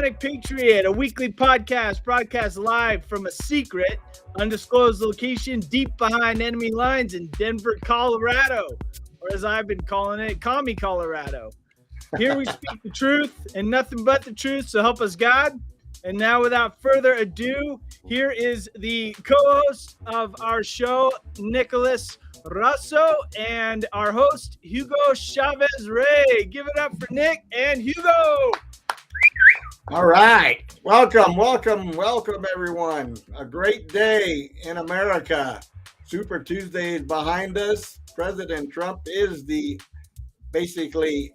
Organic Patriot, a weekly podcast broadcast live from a secret, undisclosed location deep behind enemy lines in Denver, Colorado, or as I've been calling it, Commie, Colorado. Here we speak the truth and nothing but the truth, so help us God. And now, without further ado, here is the co-host of our show, Nicholas Russo, and our host, Hugo Chavez Ray. Give it up for Nick and Hugo. All right. Welcome, everyone. A great day in America. Super Tuesday is behind us. President Trump is the basically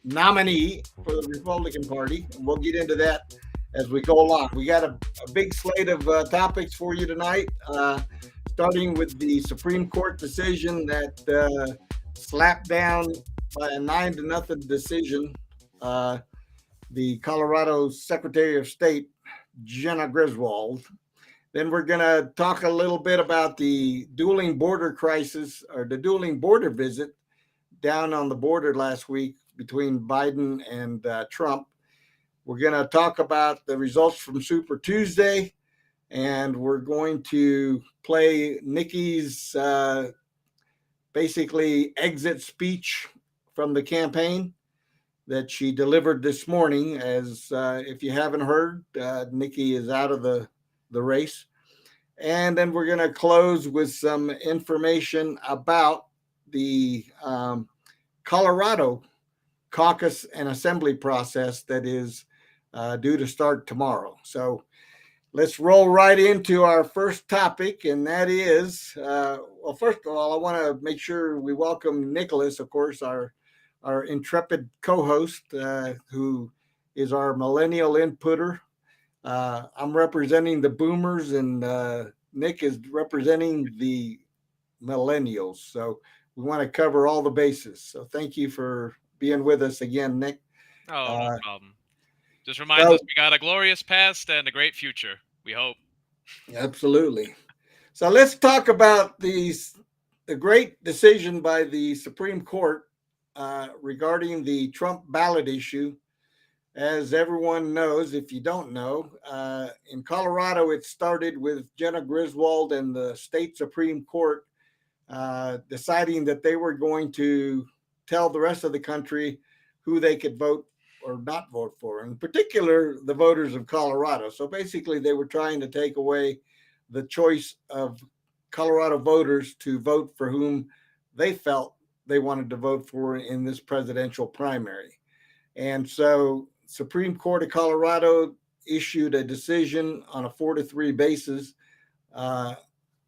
nominee for the Republican Party, and we'll get into that as we go along. We got a big slate of topics for you tonight, starting with the Supreme Court decision that slapped down by a 9-0 decision the Colorado Secretary of State, Jenna Griswold. Then we're going to talk a little bit about the dueling border crisis, or the dueling border visit down on the border last week between Biden and Trump. We're going to talk about the results from Super Tuesday, and we're going to play Nikki's basically exit speech from the campaign that she delivered this morning. As if you haven't heard, Nikki is out of the race. And then we're going to close with some information about the Colorado caucus and assembly process that is due to start tomorrow. So let's roll right into our first topic, and that is, well, first of all, I want to make sure we welcome Nicholas, of course, our intrepid co-host, who is our millennial inputter. I'm representing the boomers, and Nick is representing the millennials. So we want to cover all the bases. So thank you for being with us again, Nick. Oh, no problem. Just reminds us we got a glorious past and a great future, we hope. Absolutely. So let's talk about the great decision by the Supreme Court regarding the Trump ballot issue. As everyone knows, if you don't know, in Colorado, it started with Jenna Griswold and the state Supreme Court deciding that they were going to tell the rest of the country who they could vote or not vote for, in particular, the voters of Colorado. So basically, they were trying to take away the choice of Colorado voters to vote for whom they felt they wanted to vote for in this presidential primary. And so Supreme Court of Colorado issued a decision on a 4-3 basis a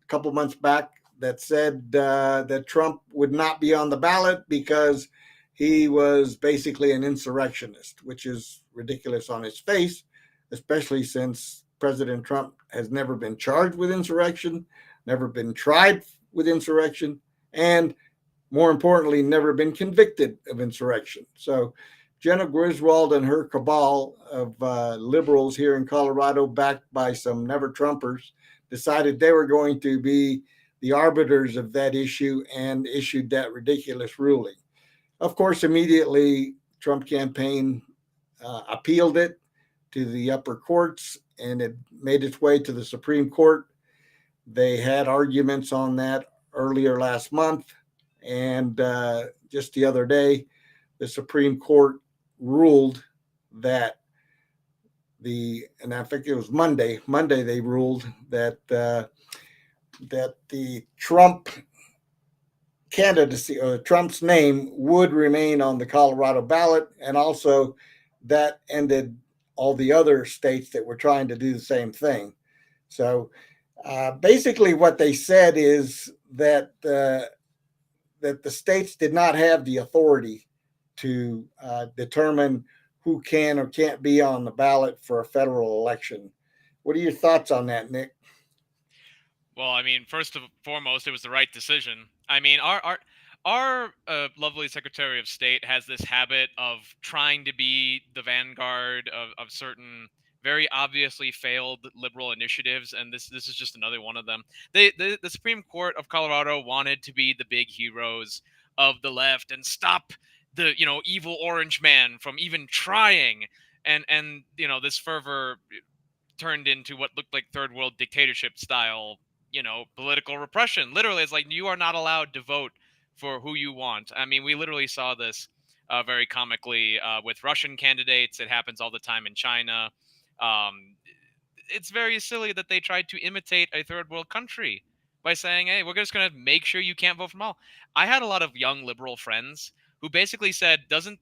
couple months back that said that Trump would not be on the ballot because he was basically an insurrectionist, which is ridiculous on its face, especially since President Trump has never been charged with insurrection, never been tried with insurrection, and more importantly, never been convicted of insurrection. So Jenna Griswold and her cabal of liberals here in Colorado, backed by some never-Trumpers, decided they were going to be the arbiters of that issue and issued that ridiculous ruling. Of course, immediately, Trump campaign appealed it to the upper courts, and it made its way to the Supreme Court. They had arguments on that earlier last month. And just the other day, the Supreme Court ruled that and I think it was Monday they ruled that that the Trump candidacy, or Trump's name, would remain on the Colorado ballot, and also that ended all the other states that were trying to do the same thing. So basically, what they said is that that the states did not have the authority to determine who can or can't be on the ballot for a federal election. What are your thoughts on that, Nick? Well, I mean, first and foremost, it was the right decision. I mean, our lovely Secretary of State has this habit of trying to be the vanguard of certain very obviously failed liberal initiatives, and this is just another one of them. The Supreme Court of Colorado wanted to be the big heroes of the left and stop the evil orange man from even trying and this fervor turned into what looked like third world dictatorship style, political repression. Literally, it's like you are not allowed to vote for who you want. I mean, we literally saw this very comically with Russian candidates. It happens all the time in China. Um, it's very silly that they tried to imitate a third world country by saying, "Hey, we're just going to make sure you can't vote from all." I had a lot of young liberal friends who basically said, "Doesn't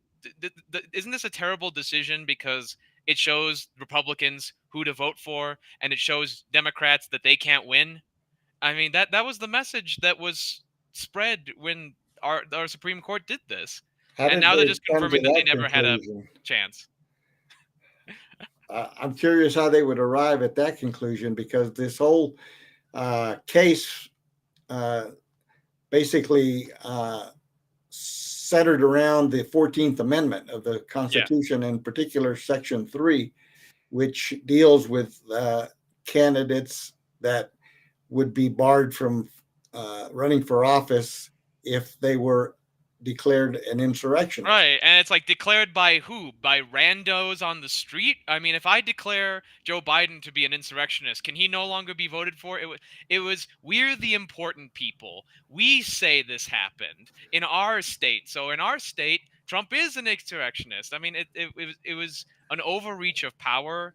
isn't this a terrible decision because it shows Republicans who to vote for and it shows Democrats that they can't win?" I mean, that was the message that was spread when our Supreme Court did this, How and did now they're they just come to confirming that they that never had a conclusion? chance. I'm curious how they would arrive at that conclusion, because this whole case basically centered around the 14th Amendment of the Yeah. Constitution, in particular Section 3, which deals with candidates that would be barred from running for office if they were declared an insurrectionist. Right, and it's like declared by who? By randos on the street? I mean, if I declare Joe Biden to be an insurrectionist, can he no longer be voted for? It was we're the important people. We say this happened in our state. So in our state, Trump is an insurrectionist. I mean, it was an overreach of power,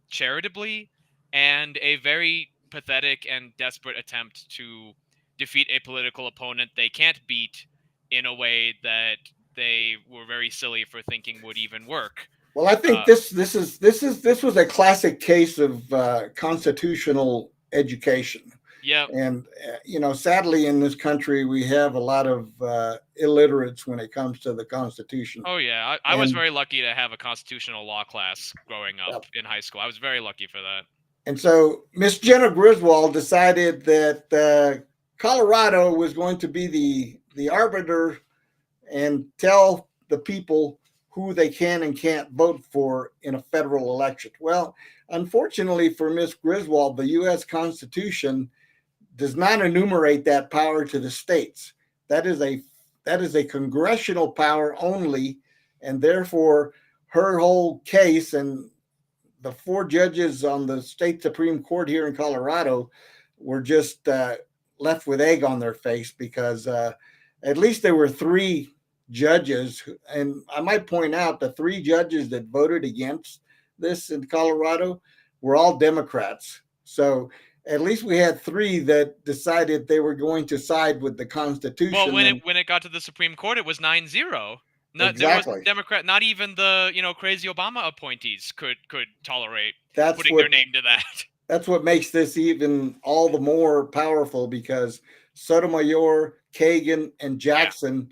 charitably, and a very pathetic and desperate attempt to defeat a political opponent they can't beat in a way that they were very silly for thinking would even work. Well, I think this was a classic case of constitutional education. Yeah. And sadly, in this country, we have a lot of illiterates when it comes to the Constitution. Oh yeah, I was And- very lucky to have a constitutional law class growing up Yep. in high school. I was very lucky for that. And so Miss Jenna Griswold decided that Colorado was going to be the arbiter and tell the people who they can and can't vote for in a federal election. Well, unfortunately for Miss Griswold, the U.S. Constitution does not enumerate that power to the states. That is a congressional power only, and therefore her whole case and the 4 judges on the state Supreme Court here in Colorado were just left with egg on their face, because at least there were 3 judges, and I might point out the 3 judges that voted against this in Colorado were all Democrats. So at least we had 3 that decided they were going to side with the Constitution. Well, when it got to the Supreme Court, it was 9-0. There Exactly. was Democrat. Not even the crazy Obama appointees could tolerate That's putting what their name to that. that's what makes this even all the more powerful, because Sotomayor, Kagan, and Jackson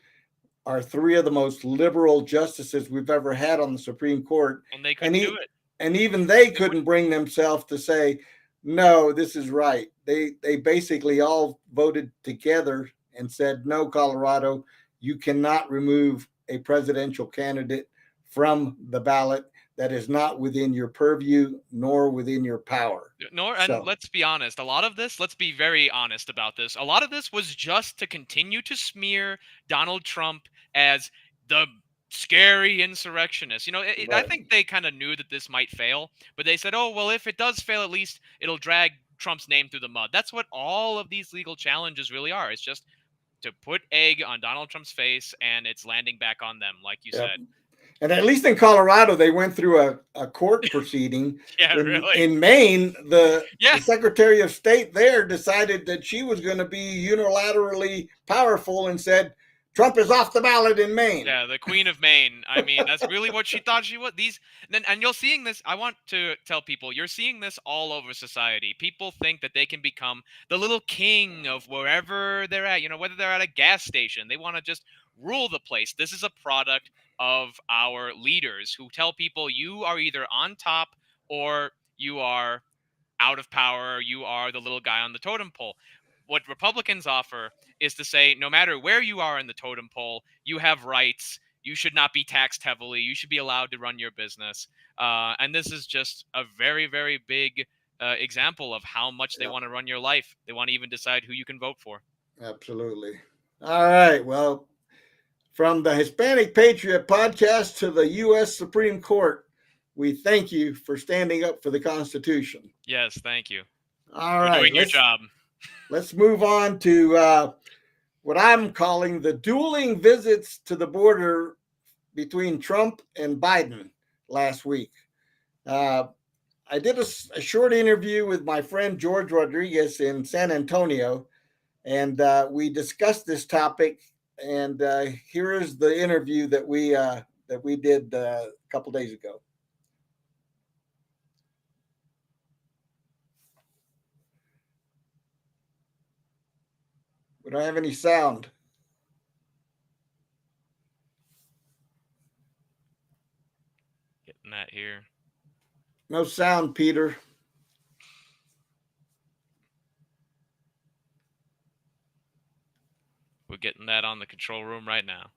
are 3 of the most liberal justices we've ever had on the Supreme Court. And they couldn't do it. And even they couldn't bring themselves to say, no, this is right. They basically all voted together and said, no, Colorado, you cannot remove a presidential candidate from the ballot that is not within your purview nor within your power. And let's be honest, let's be very honest about this. A lot of this was just to continue to smear Donald Trump as the scary insurrectionist. Right. I think they kind of knew that this might fail, but they said, oh, well, if it does fail, at least it'll drag Trump's name through the mud. That's what all of these legal challenges really are. It's just to put egg on Donald Trump's face, and it's landing back on them, like you said. And at least in Colorado, they went through a court proceeding. Really. In Maine, the Yeah. Secretary of State there decided that she was going to be unilaterally powerful and said, Trump is off the ballot in Maine. Yeah, the Queen of Maine. I mean, that's really what she thought she was. And you're seeing this. I want to tell people, you're seeing this all over society. People think that they can become the little king of wherever they're at. Whether they're at a gas station, they want to just rule the place. This is a product of our leaders who tell people you are either on top or you are out of power. You are the little guy on the totem pole. What Republicans offer is to say, no matter where you are in the totem pole, you have rights. You should not be taxed heavily. You should be allowed to run your business. And this is just a very, very big example of how much they want to run your life. They want to even decide who you can vote for. Absolutely. All right. Well, from the Hispanic Patriot podcast to the U.S. Supreme Court, we thank you for standing up for the Constitution. Yes, thank you. All You're right, doing your job. Let's move on to what I'm calling the dueling visits to the border between Trump and Biden last week. I did a short interview with my friend George Rodriguez in San Antonio, and we discussed this topic. And here is the interview that we did a couple days ago. We don't have any sound. Getting that here. No sound, Peter. We're getting that on the control room right now.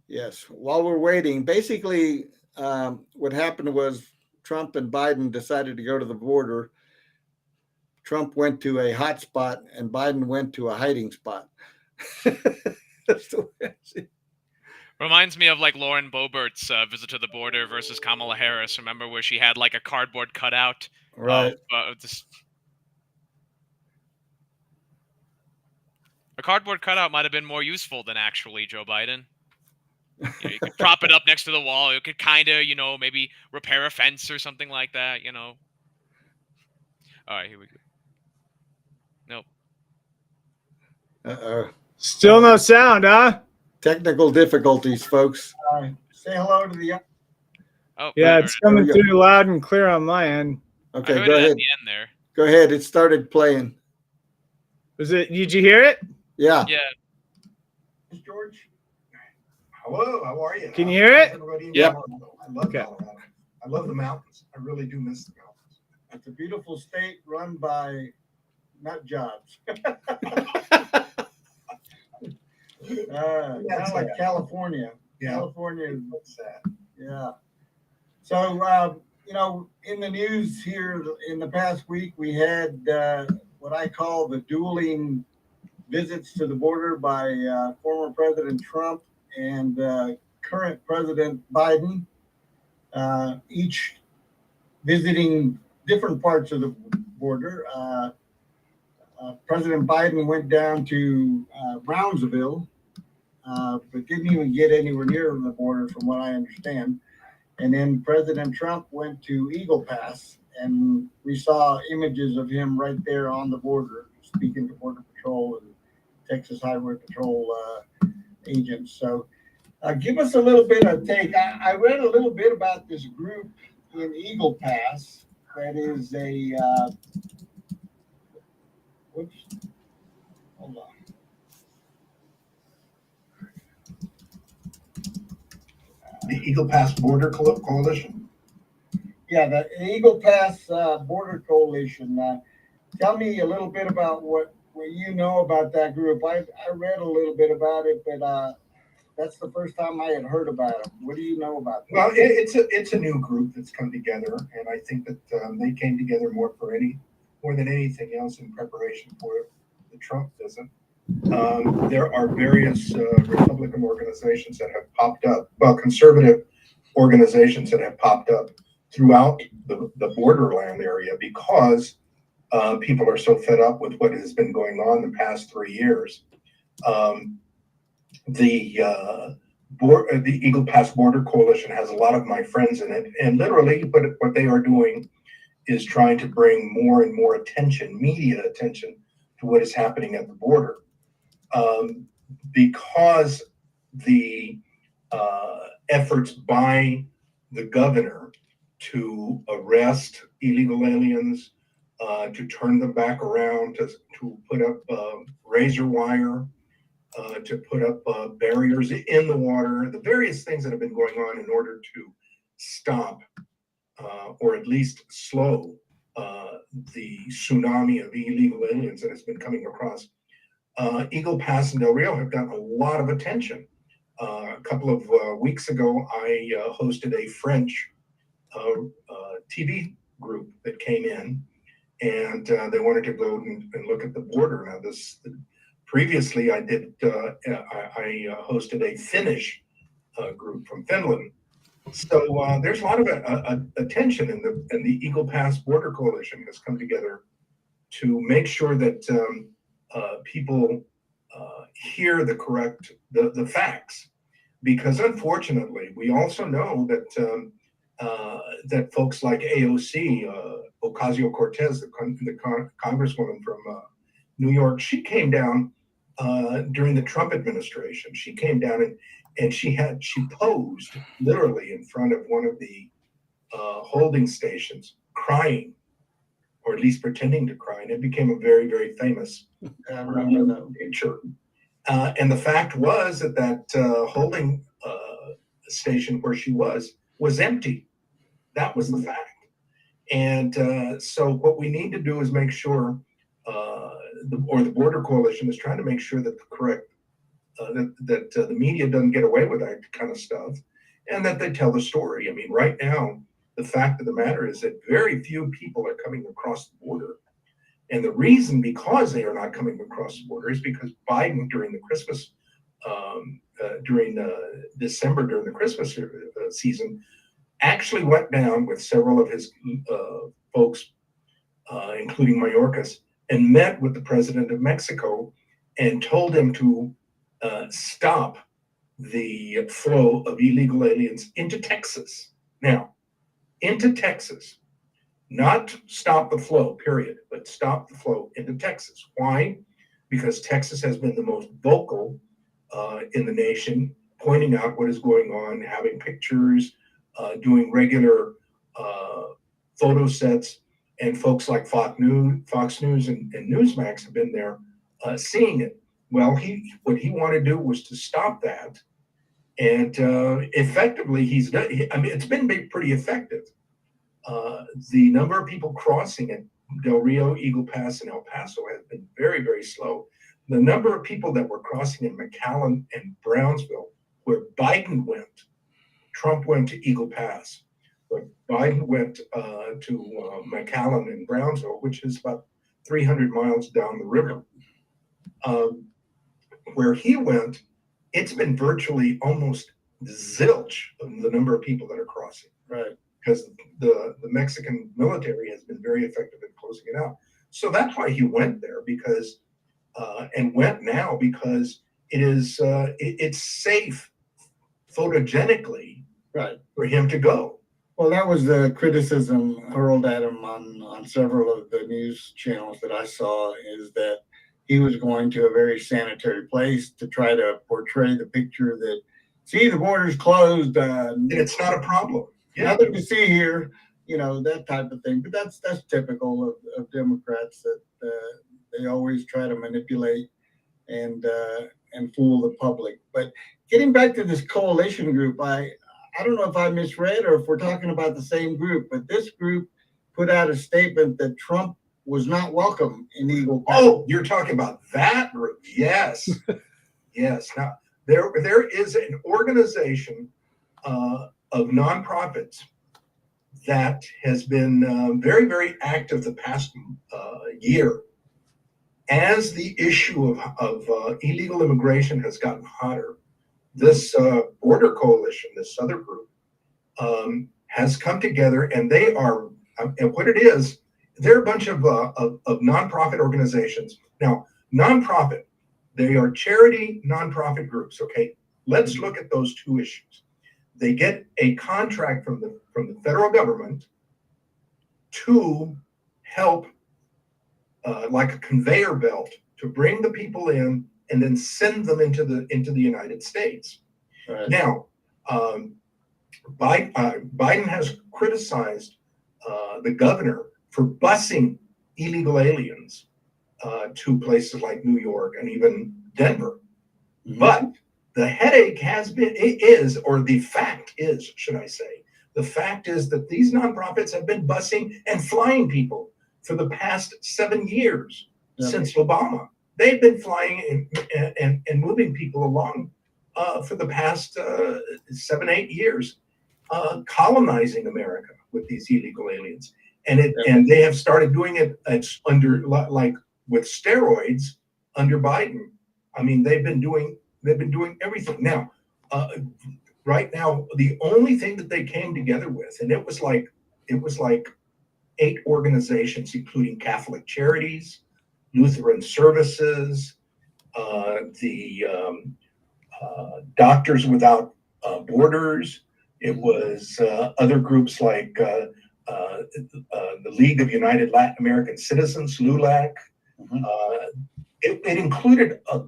Yes. While we're waiting, basically what happened was Trump and Biden decided to go to the border. Trump went to a hot spot and Biden went to a hiding spot. That's the way I see it. Reminds me of like Lauren Boebert's visit to the border versus Kamala Harris. Remember where she had like a cardboard cutout? Right. A cardboard cutout might have been more useful than actually Joe Biden. You could prop it up next to the wall. It could kind of, maybe repair a fence or something like that, All right, here we go. Nope. Uh-oh. Still no sound, huh? Technical difficulties, folks. Say hello to the... Oh, yeah, it's coming through loud and clear on my end. Okay, go ahead. At the end there. Go ahead. It started playing. Did you hear it? Yeah. Yeah. George. Hello, how are you? Can you hear it? Yep. I love Colorado. I love the mountains. I really do miss the mountains. It's a beautiful state run by nut jobs. Kind of like California. Yeah. California is sad. Yeah. So, in the news here in the past week, we had what I call the dueling visits to the border by former President Trump and current President Biden, each visiting different parts of the border. President Biden went down to Brownsville, but didn't even get anywhere near the border, from what I understand. And then President Trump went to Eagle Pass, and we saw images of him right there on the border, speaking to Border Patrol and Texas Highway Patrol agents. So give us a little bit of take. I read a little bit about this group in Eagle Pass that is a... whoops. Hold on. The Eagle Pass Border Coalition. Yeah, the Eagle Pass Border Coalition. Tell me a little bit about what you know about that group. I read a little bit about it, but that's the first time I had heard about it. What do you know about that? Well, it's a new group that's come together, and I think that they came together more than anything else in preparation for the Trump visit. There are various Republican organizations that have popped up, conservative organizations that have popped up throughout the borderland area, because people are so fed up with what has been going on the past 3 years. The Eagle Pass Border Coalition has a lot of my friends in it, and literally what they are doing is trying to bring more and more attention, media attention, to what is happening at the border. Because the efforts by the governor to arrest illegal aliens, to turn them back around, to put up razor wire, to put up barriers in the water, the various things that have been going on in order to stop or at least slow the tsunami of illegal aliens that has been coming across. Eagle Pass and Del Rio have gotten a lot of attention. A couple of weeks ago, I hosted a French TV group that came in, and they wanted to go and look at the border. Now, previously I hosted a Finnish group from Finland So there's a lot of attention, and the Eagle Pass Border Coalition has come together to make sure that people hear the facts, because unfortunately we also know that folks like AOC, Ocasio-Cortez, the congresswoman from New York, she came down during the Trump administration. She came down and she posed literally in front of one of the holding stations, crying, or at least pretending to cry, and it became a very, very famous picture. And the fact was that holding station where she was empty. That was the fact. And so what we need to do is make sure, the Border Coalition is trying to make sure that the media doesn't get away with that kind of stuff, and that they tell the story. I mean, right now, the fact of the matter is that very few people are coming across the border. And the reason because they are not coming across the border is because Biden, during the Christmas, during December, during the Christmas season, actually went down with several of his folks, including Mayorkas, and met with the president of Mexico and told him to stop the flow of illegal aliens into Texas. Now, into Texas, not stop the flow, period, but stop the flow into Texas. Why? Because Texas has been the most vocal in the nation, pointing out what is going on, having pictures, doing regular photo sets, and folks like Fox News and Newsmax have been there seeing it. Well, what he wanted to do was to stop that, and effectively he's done. I mean, it's been pretty effective. The number of people crossing at Del Rio, Eagle Pass, and El Paso has been very, very slow. The number of people that were crossing in McAllen and Brownsville, where Biden went, Trump went to Eagle Pass, but Biden went to McAllen and Brownsville, which is about 300 miles down the river. Where he went, it's been virtually almost zilch of the number of people that are crossing. Right. Because the Mexican military has been very effective in closing it out. So that's why he went there, because and went now because it's safe photogenically, right, for him to go. Well, that was the criticism hurled at him on several of the news channels that I saw, is that he was going to a very sanitary place to try to portray the picture that, see, the border's closed. And it's not a problem. Yeah. Nothing to see here, that type of thing. But that's typical of Democrats, that they always try to manipulate and fool the public. But getting back to this coalition group, I don't know if I misread or if we're talking about the same group, but this group put out a statement that Trump was not welcome in Eagle Pass. Oh, you're talking about that group? Yes, yes. Now there is an organization of nonprofits that has been very, very active the past year. As the issue of illegal immigration has gotten hotter, this border coalition, this other group, has come together, and they are, and what it is, they're a bunch of nonprofit organizations. Now, nonprofit, they are charity nonprofit groups. Okay, let's look at those two issues. They get a contract from the federal government to help, like a conveyor belt, to bring the people in and then send them into the United States. Right. Now, Biden has criticized the governor for busing illegal aliens to places like New York and even Denver. Mm-hmm. But the headache the fact is, should I say, the fact is that these nonprofits have been busing and flying people for the past 7 years, since Obama. They've been flying and moving people along for the past 7-8 years, colonizing America with these illegal aliens. And they have started doing it under, like, with steroids under Biden. I mean, they've been doing everything. Now, right now, the only thing that they came together with, and it was like 8 organizations, including Catholic Charities, Lutheran Services, the Doctors Without Borders. It was other groups like the League of United Latin American Citizens, LULAC. It included a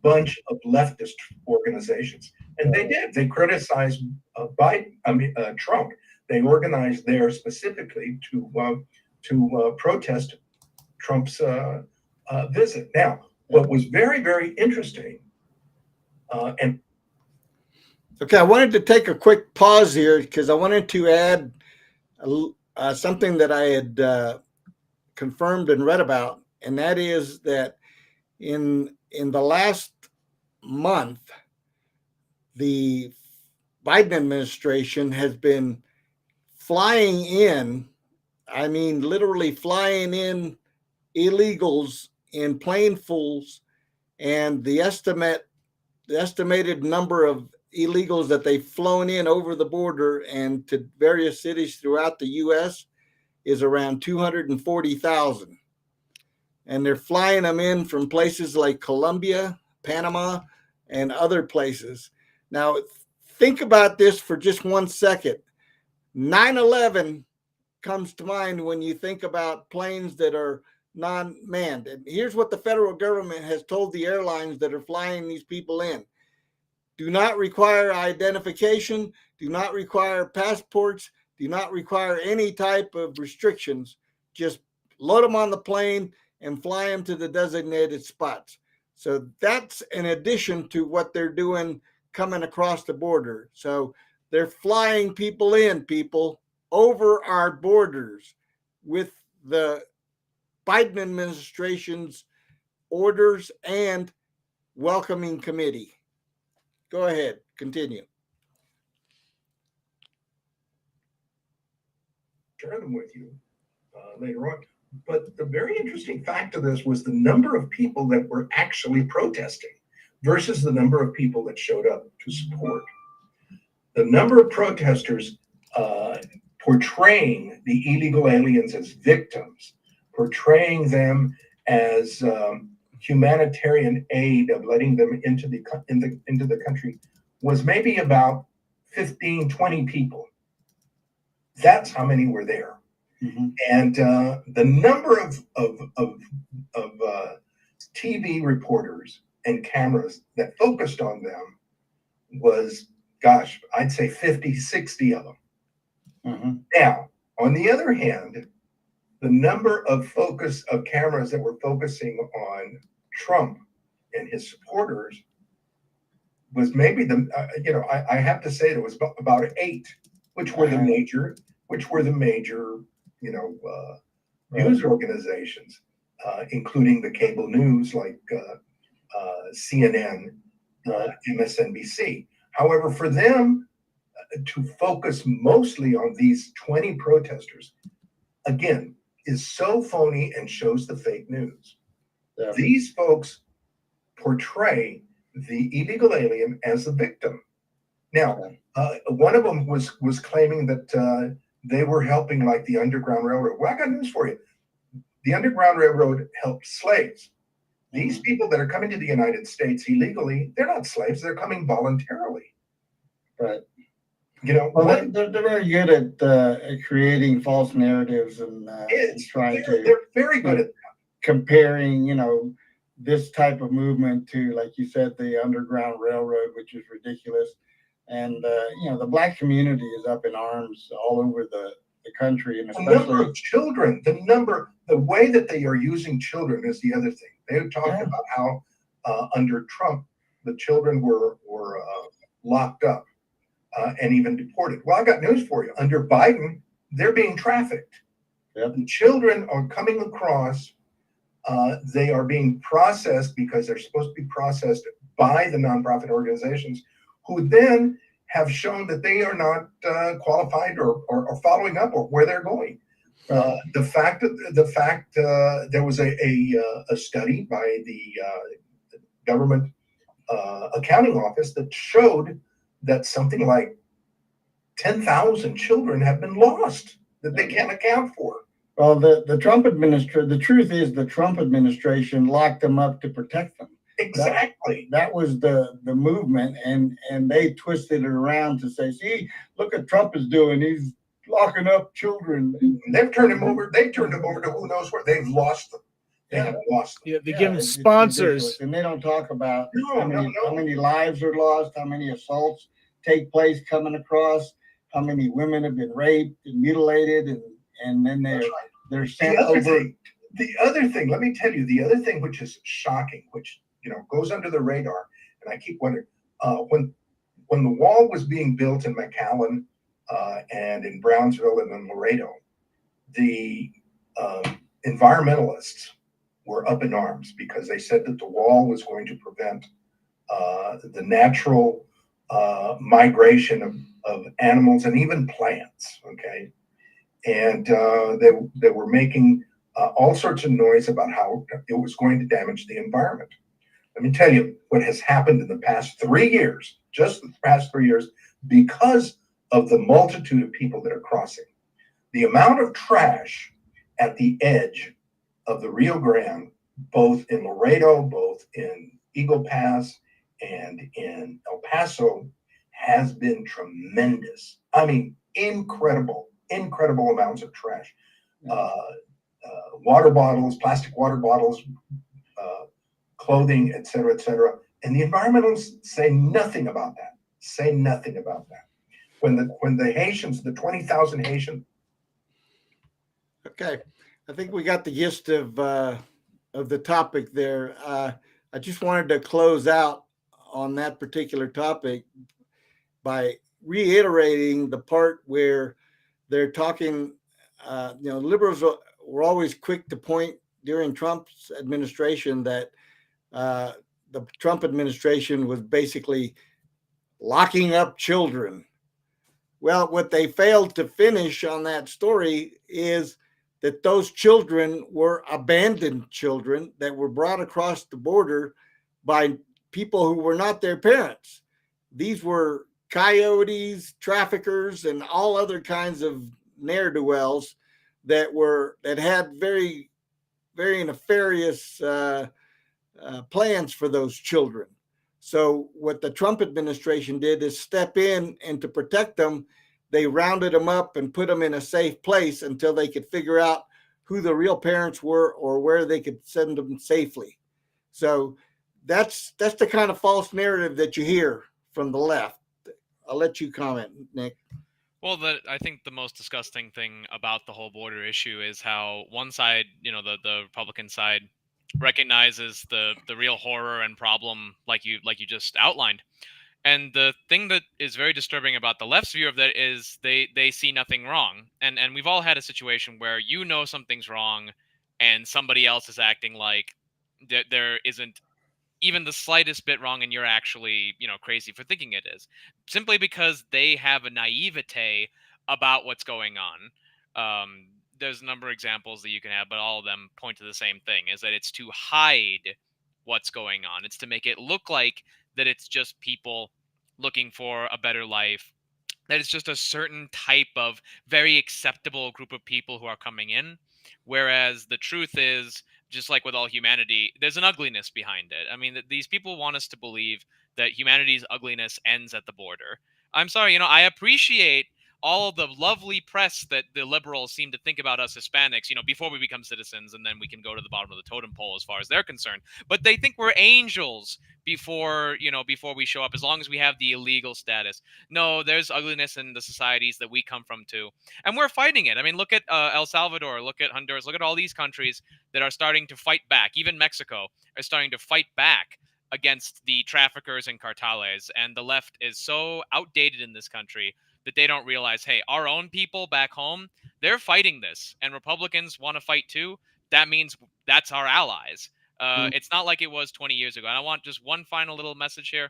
bunch of leftist organizations, and they did. They criticized Trump. They organized there specifically to protest Trump's visit. Now, what was very, very interesting, and okay, I wanted to take a quick pause here because I wanted to add something that I had confirmed and read about, and that is that in the last month, the Biden administration has been flying in, I mean, literally flying in illegals in planefuls, and the estimated number of illegals that they've flown in over the border and to various cities throughout the U.S. is around 240,000. And they're flying them in from places like Colombia, Panama, and other places. Now, think about this for just 1 second. 9/11 comes to mind when you think about planes that are non-manned. And here's what the federal government has told the airlines that are flying these people in. Do not require identification, do not require passports, do not require any type of restrictions. Just load them on the plane and fly them to the designated spots. So that's in addition to what they're doing coming across the border. So they're flying people over our borders with the Biden administration's orders and welcoming committee. Go ahead, continue. Share them with you later on. But the very interesting fact of this was the number of people that were actually protesting versus the number of people that showed up to support. The number of protesters portraying the illegal aliens as victims, portraying them as humanitarian aid of letting them into the country was maybe about 15, 20 people. That's how many were there. Mm-hmm. And the number of TV reporters and cameras that focused on them was, gosh, I'd say 50, 60 of them. Mm-hmm. Now, on the other hand, the number of cameras that were focusing on Trump and his supporters was maybe I have to say there was about 8, which were the major news organizations, including the cable news like CNN, MSNBC. However, for them to focus mostly on these 20 protesters, again, is so phony and shows the fake news. Yeah. These folks portray the illegal alien as the victim. Now, one of them was claiming that they were helping like the Underground Railroad. Well, I got news for you. The Underground Railroad helped slaves. These people that are coming to the United States illegally, they're not slaves. They're coming voluntarily. Right. Well, they're very good at creating false narratives and they're very good at that. Comparing, this type of movement to, like you said, the Underground Railroad, which is ridiculous. And, the Black community is up in arms all over the country. And especially the number of children, the way that they are using children is the other thing. They talked about how under Trump, the children were locked up and even deported. Well, I got news for you. Under Biden, they're being trafficked. Yep. The children are coming across. They are being processed because they're supposed to be processed by the nonprofit organizations, who then have shown that they are not qualified or following up or where they're going. The fact there was a study by the government accounting office that showed that something like 10,000 children have been lost that they can't account for. Well, the Trump administration, the truth is the Trump administration locked them up to protect them. Exactly. That was the movement, and they twisted it around to say, see, look what Trump is doing. He's locking up children. They've turned him over. They've turned him over to who knows where. They've lost them. They have lost them. Yeah, they give them sponsors, and they don't talk about how many lives are lost, how many assaults take place coming across, how many women have been raped and mutilated, and then they're sent over. The other thing, let me tell you, the other thing which is shocking, which goes under the radar, and I keep wondering, when the wall was being built in McAllen and in Brownsville and in Laredo, the environmentalists were up in arms because they said that the wall was going to prevent the natural migration of animals and even plants. Okay, and they were making all sorts of noise about how it was going to damage the environment. Let me tell you what has happened in the past 3 years, just the past 3 years, because of the multitude of people that are crossing. The amount of trash at the edge of the Rio Grande, both in Laredo, both in Eagle Pass, and in El Paso, has been tremendous. I mean, incredible amounts of trash. Water bottles, plastic water bottles, clothing, et cetera, and the environmentalists say nothing about that. When the Haitians, the 20,000 Haitians. Okay, I think we got the gist of the topic there. I just wanted to close out on that particular topic by reiterating the part where they're talking. Liberals were always quick to point during Trump's administration that the Trump administration was basically locking up children. Well, what they failed to finish on that story is that those children were abandoned children that were brought across the border by people who were not their parents. These were coyotes, traffickers, and all other kinds of ne'er-do-wells that had very, very nefarious plans for those children. So what the Trump administration did is step in, and to protect them, they rounded them up and put them in a safe place until they could figure out who the real parents were or where they could send them safely. So that's the kind of false narrative that you hear from the left. I'll let you comment, Nick. Well, I think the most disgusting thing about the whole border issue is how one side, the Republican side, recognizes the real horror and problem like you just outlined. And the thing that is very disturbing about the left's view of that is they see nothing wrong. And we've all had a situation where something's wrong and somebody else is acting like there isn't even the slightest bit wrong, and you're actually, crazy for thinking it is, simply because they have a naivete about what's going on. There's a number of examples that you can have, but all of them point to the same thing: is that it's to hide what's going on. It's to make it look like that it's just people looking for a better life, that it's just a certain type of very acceptable group of people who are coming in. Whereas the truth is, just like with all humanity, there's an ugliness behind it. I mean, these people want us to believe that humanity's ugliness ends at the border. I'm sorry, I appreciate all of the lovely press that the liberals seem to think about us Hispanics, before we become citizens, and then we can go to the bottom of the totem pole as far as they're concerned. But they think we're angels before we show up, as long as we have the illegal status. No, there's ugliness in the societies that we come from too, and we're fighting it. I mean, look at El Salvador, look at Honduras, look at all these countries that are starting to fight back. Even Mexico is starting to fight back against the traffickers and cartels, and the left is so outdated in this country that they don't realize, hey, our own people back home, they're fighting this, and Republicans want to fight too. That means that's our allies. It's not like it was 20 years ago. And I want just one final little message here.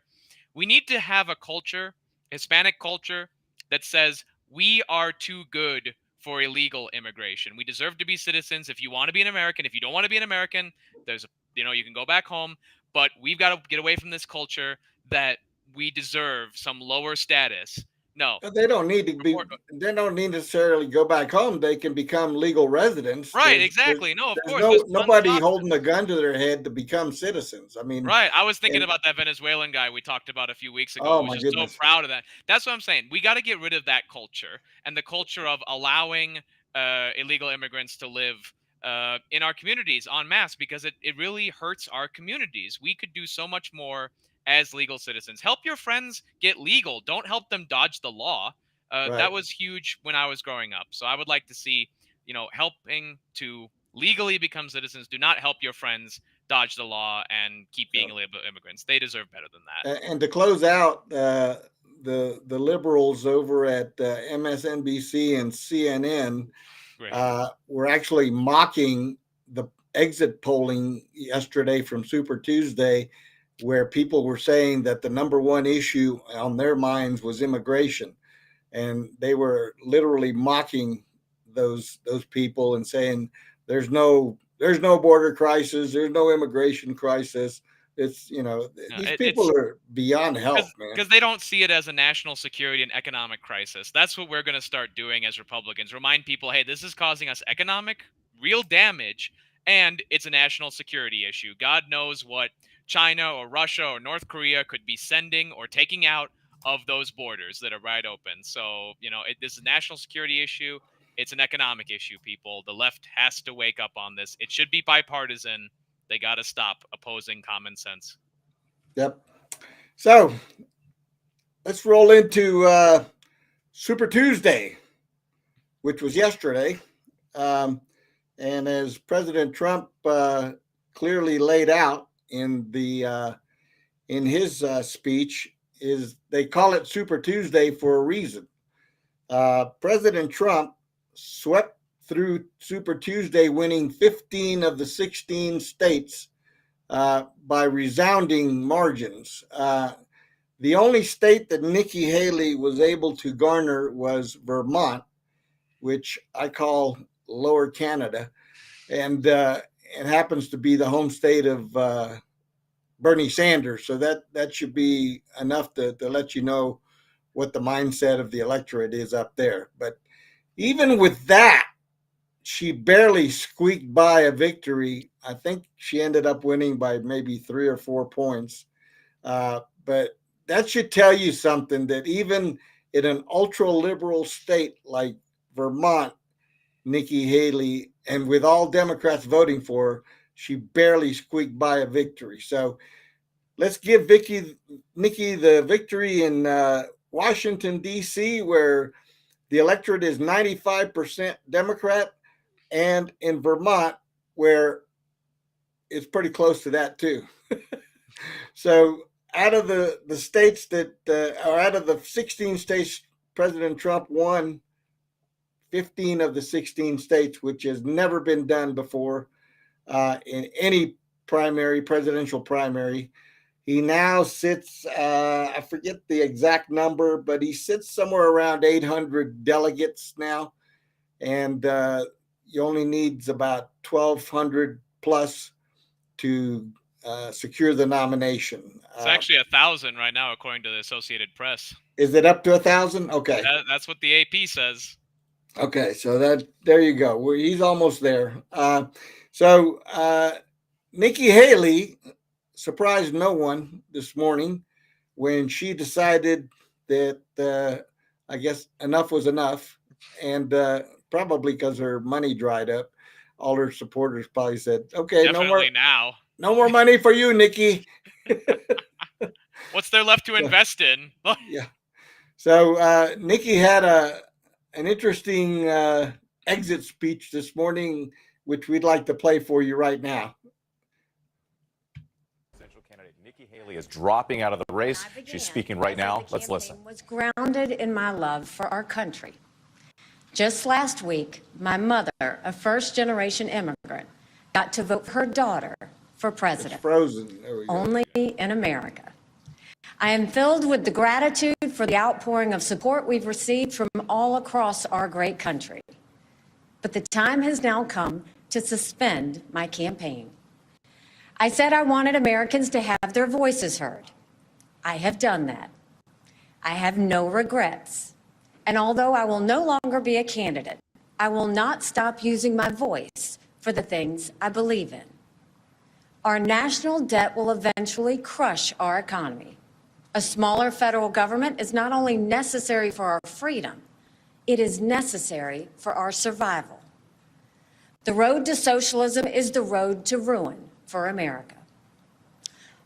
We need to have a culture, Hispanic culture, that says we are too good for illegal immigration. We deserve to be citizens. If you want to be an American, if you don't want to be an American, you can go back home. But we've got to get away from this culture that we deserve some lower status. No. But they don't need to be. They don't need necessarily go back home. They can become legal residents. Right, exactly. No, of course. Nobody holding a gun to their head to become citizens. I mean, right. I was thinking about that Venezuelan guy we talked about a few weeks ago. Oh, I was my just goodness. so proud of that. That's what I'm saying. We got to get rid of that culture and the culture of allowing illegal immigrants to live in our communities en masse, because it really hurts our communities. We could do so much more as legal citizens. Help your friends get legal. Don't help them dodge the law. Right. That was huge when I was growing up. So I would like to see, helping to legally become citizens. Do not help your friends dodge the law and keep being illegal immigrants. They deserve better than that. And to close out, the liberals over at MSNBC and CNN were actually mocking the exit polling yesterday from Super Tuesday, where people were saying that the number one issue on their minds was immigration. And they were literally mocking those people and saying there's no border crisis, there's no immigration crisis. It's these people are beyond help, man. Because they don't see it as a national security and economic crisis. That's what we're going to start doing as Republicans. Remind people, hey, this is causing us economic, real damage, and it's a national security issue. God knows what China or Russia or North Korea could be sending or taking out of those borders that are right open. So, this is a national security issue. It's an economic issue, people. The left has to wake up on this. It should be bipartisan. They got to stop opposing common sense. Yep. So let's roll into Super Tuesday, which was yesterday. And as President Trump clearly laid out in his speech, is they call it Super Tuesday for a reason. President Trump swept through Super Tuesday, winning 15 of the 16 states by resounding margins. The only state that Nikki Haley was able to garner was Vermont, which I call Lower Canada, and it happens to be the home state of Bernie Sanders. So that should be enough to let you know what the mindset of the electorate is up there. But even with that, she barely squeaked by a victory. I think she ended up winning by maybe 3 or 4 points. But that should tell you something, that even in an ultra-liberal state like Vermont, Nikki Haley, and with all Democrats voting for her, she barely squeaked by a victory. So let's give Nikki the victory in Washington, D.C., where the electorate is 95% Democrat, and in Vermont, where it's pretty close to that too. So out of the states that are out of the 16 states, President Trump won 15 of the 16 states, which has never been done before in any presidential primary. He now sits, I forget the exact number, but he sits somewhere around 800 delegates now. And he only needs about 1,200 plus to secure the nomination. It's actually 1,000 right now, according to the Associated Press. Is it up to 1,000? Okay. That's what the AP says. Okay, so there you go. He's almost there. So Nikki Haley surprised no one this morning when she decided that I guess enough was enough, and probably because her money dried up, all her supporters probably said, "Okay, Definitely no more money for you, Nikki." What's there left to invest in? Yeah. So Nikki had an interesting exit speech this morning, which we'd like to play for you right now. Presidential candidate Nikki Haley is dropping out of the race. She's speaking right now. Let's listen. Was grounded in my love for our country. Just last week, my mother, a first-generation immigrant, got to vote for her daughter for president. It's frozen. There we go. Only in America. I am filled with the gratitude for the outpouring of support we've received from all across our great country. But the time has now come to suspend my campaign. I said I wanted Americans to have their voices heard. I have done that. I have no regrets. And although I will no longer be a candidate, I will not stop using my voice for the things I believe in. Our national debt will eventually crush our economy. A smaller federal government is not only necessary for our freedom, it is necessary for our survival. The road to socialism is the road to ruin for America.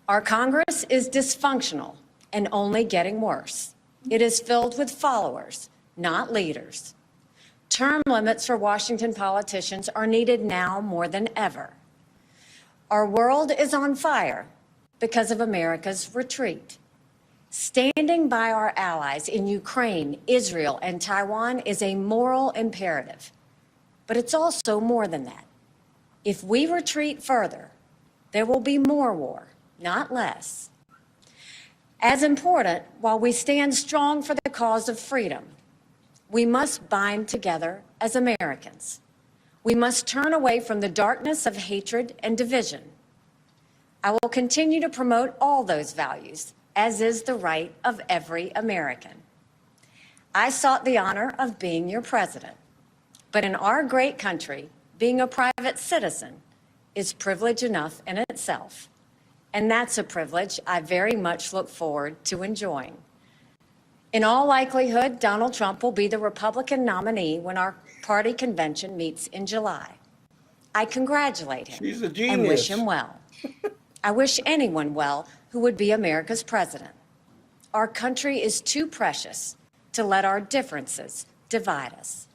Our Congress is dysfunctional and only getting worse. It is filled with followers, not leaders. Term limits for Washington politicians are needed now more than ever. Our world is on fire because of America's retreat. Standing by our allies in Ukraine, Israel, and Taiwan is a moral imperative. But it's also more than that. If we retreat further, there will be more war, not less. As important, while we stand strong for the cause of freedom, we must bind together as Americans. We must turn away from the darkness of hatred and division. I will continue to promote all those values, as is the right of every American. I sought the honor of being your president, but in our great country, being a private citizen is privilege enough in itself. And that's a privilege I very much look forward to enjoying. In all likelihood, Donald Trump will be the Republican nominee when our party convention meets in July. I congratulate him She's a genius. and wish him well. I wish anyone well who would be America's president. Our country is too precious to let our differences divide us.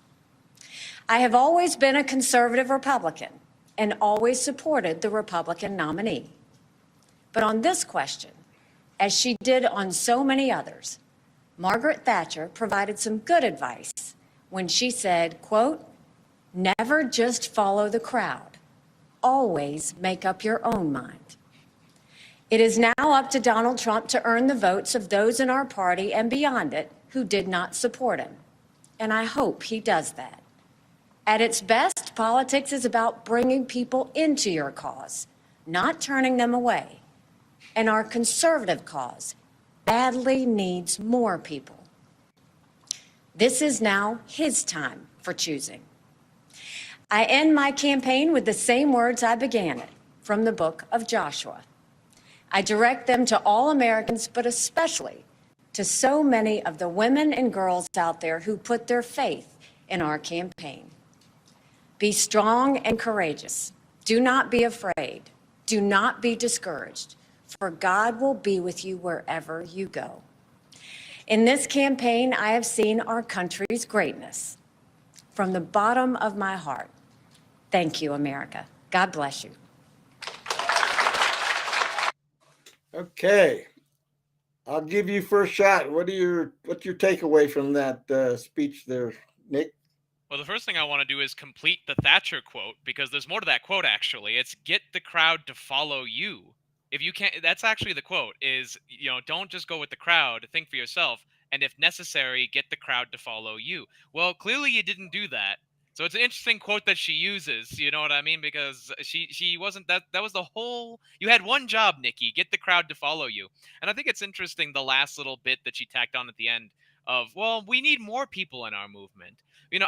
I have always been a conservative Republican and always supported the Republican nominee. But on this question, as she did on so many others, Margaret Thatcher provided some good advice when she said, quote, "Never just follow the crowd. Always make up your own mind." It is now up to Donald Trump to earn the votes of those in our party and beyond it who did not support him. And I hope he does that. At its best, politics is about bringing people into your cause, not turning them away. And our conservative cause badly needs more people. This is now his time for choosing. I end my campaign with the same words I began it, from the book of Joshua. I direct them to all Americans, but especially to so many of the women and girls out there who put their faith in our campaign. Be strong and courageous. Do not be afraid. Do not be discouraged, for God will be with you wherever you go. In this campaign, I have seen our country's greatness. From the bottom of my heart, thank you, America. God bless you. Okay. I'll give you first shot. What's your takeaway from that speech there, Nick? Well, the first thing I want to do is complete the Thatcher quote, because there's more to that quote, actually. It's get the crowd to follow you. If you can't, that's actually the quote is, don't just go with the crowd, think for yourself. And if necessary, get the crowd to follow you. Well, clearly you didn't do that. So it's an interesting quote that she uses, you know what I mean? Because she wasn't, that was the whole, you had one job, Nikki, get the crowd to follow you. And I think it's interesting, the last little bit that she tacked on at the end of, well, we need more people in our movement.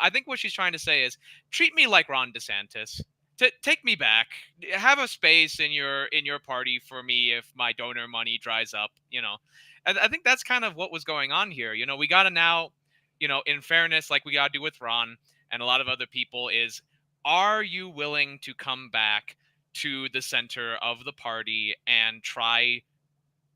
I think what she's trying to say is, treat me like Ron DeSantis. Take me back. Have a space in your party for me if my donor money dries up. I think that's kind of what was going on here. We got to now, in fairness, like we got to do with Ron and a lot of other people, is, are you willing to come back to the center of the party and try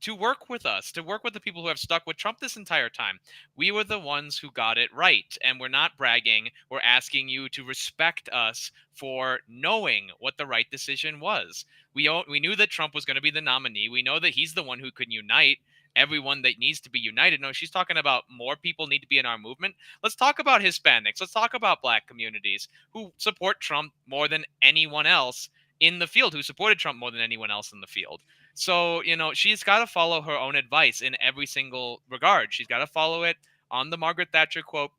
to work with us, to work with the people who have stuck with Trump this entire time? We were the ones who got it right, and we're not bragging. We're asking you to respect us for knowing what the right decision was. We knew that Trump was going to be the nominee. We know that he's the one who could unite everyone that needs to be united. No, she's talking about more people need to be in our movement. Let's talk about Hispanics. Let's talk about Black communities who support Trump more than anyone else in the field, who supported Trump more than anyone else in the field. So, she's got to follow her own advice in every single regard. She's got to follow it on the Margaret Thatcher quote.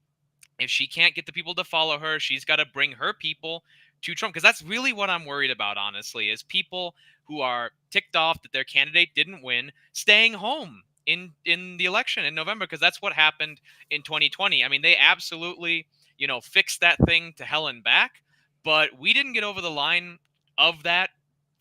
If she can't get the people to follow her, she's got to bring her people to Trump. Because that's really what I'm worried about, honestly, is people who are ticked off that their candidate didn't win, staying home in the election in November, because that's what happened in 2020. I mean, they absolutely, fixed that thing to hell and back, but we didn't get over the line of that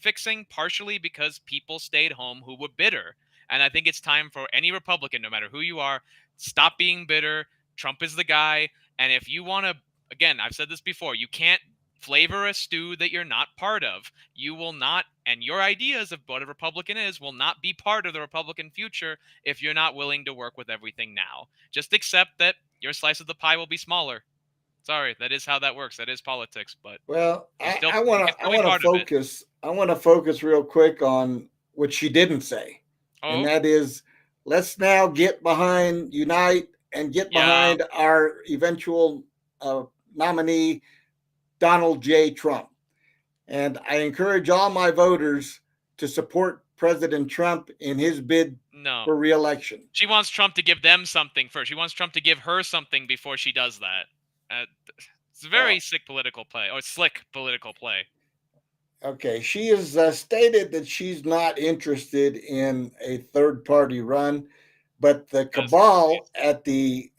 fixing, partially because people stayed home who were bitter. And I think it's time for any Republican, no matter who you are, stop being bitter. Trump is the guy. And if you want to, again, I've said this before, you can't flavor a stew that you're not part of. You will not, and your ideas of what a Republican is will not be part of the Republican future if you're not willing to work with everything now. Just accept that your slice of the pie will be smaller. Sorry, that is how that works. That is politics. But Well, you still, I you want can to still be part of it. focus. I want to focus real quick on what she didn't say, and Oh, that is, let's now unite, and get Yeah. behind our eventual nominee, Donald J. Trump. And I encourage all my voters to support President Trump in his bid no. for reelection. She wants Trump to give them something first. She wants Trump to give her something before she does that. It's a very slick political play. Okay, she has stated that she's not interested in a third-party run, but the cabal at the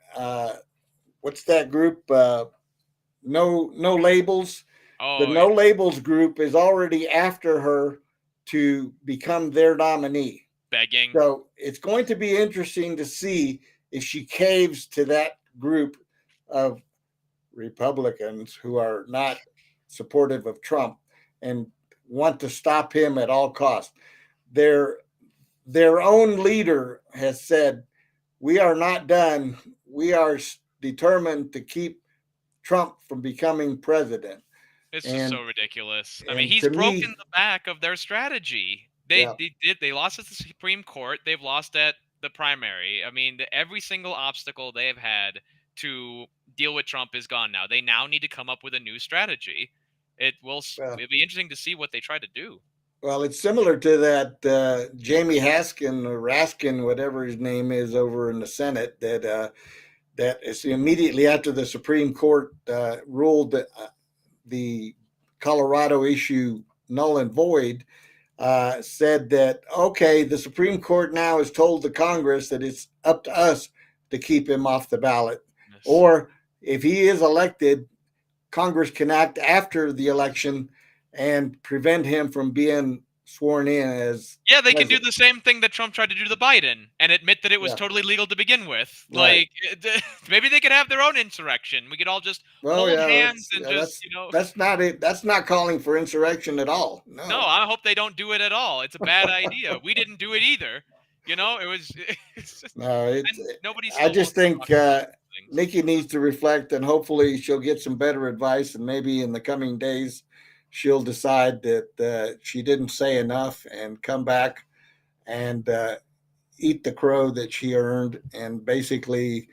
what's that group? No Labels. The No Labels group is already after her to become their nominee. Begging. So it's going to be interesting to see if she caves to that group of Republicans who are not supportive of Trump and want to stop him at all costs. Their own leader has said, "We are not done. We are determined to keep Trump from becoming president." It's just so ridiculous. I mean, and he's to broken me- the back of their strategy. They lost at the Supreme Court. They've lost at the primary. I mean, every single obstacle they have had to deal with Trump is gone now. They now need to come up with a new strategy. It'll be interesting to see what they try to do. Well, it's similar to that Jamie Raskin, whatever his name is, over in the Senate. That is immediately after the Supreme Court ruled that the Colorado issue null and void, said that, okay, the Supreme Court now has told the Congress that it's up to us to keep him off the ballot. Yes. Or if he is elected, Congress can act after the election and prevent him from being sworn in as they can do the same thing that Trump tried to do to Biden and admit that it was totally legal to begin with. Right. Like, maybe they could have their own insurrection. We could all just hold hands and That's not it. That's not calling for insurrection at all. No, I hope they don't do it at all. It's a bad idea. We didn't do it either. It was. It's just, nobody's. I just think Nikki needs to reflect, and hopefully she'll get some better advice, and maybe in the coming days she'll decide that she didn't say enough and come back and eat the crow that she earned, and basically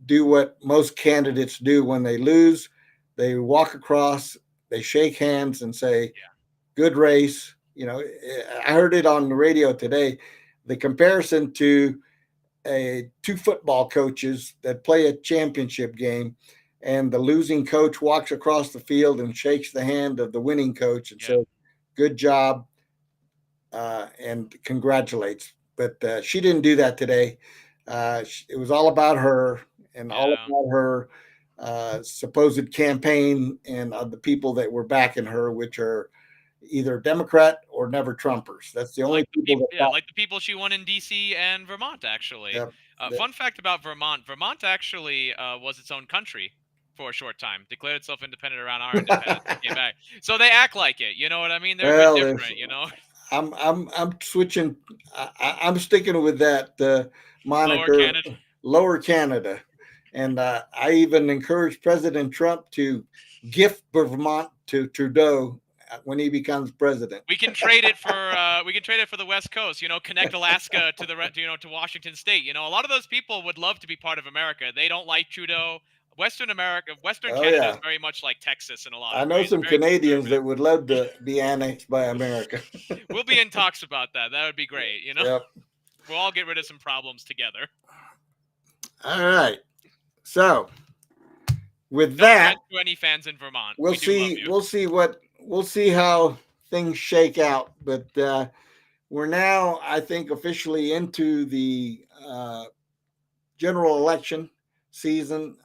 do what most candidates do when they lose. They walk across, they shake hands and say, "Good race." I heard it on the radio today. The comparison to two football coaches that play a championship game, and the losing coach walks across the field and shakes the hand of the winning coach and says, "Good job," and congratulates. But she didn't do that today. It was all about her and all about her supposed campaign and the people that were backing her, which are either Democrat or never Trumpers. That's the only people that like the people she won in DC and Vermont, actually. Yep. Fun fact about Vermont: Vermont actually was its own country for a short time, declared itself independent around our independence, and came back. So they act like it. You know what I mean? They're a bit different. I'm switching. I'm sticking with that moniker, Lower Canada. And I even encourage President Trump to gift Vermont to Trudeau when he becomes president. We can trade it for the West Coast. Connect Alaska to to Washington State. A lot of those people would love to be part of America. They don't like Trudeau. Western Canada is very much like Texas in a lot of ways. I know some Canadians that would love to be annexed by America. We'll be in talks about that. That would be great. Yep. We'll all get rid of some problems together. All right. So with that, to any fans in Vermont, we'll see how things shake out. But we're now, I think, officially into the general election season.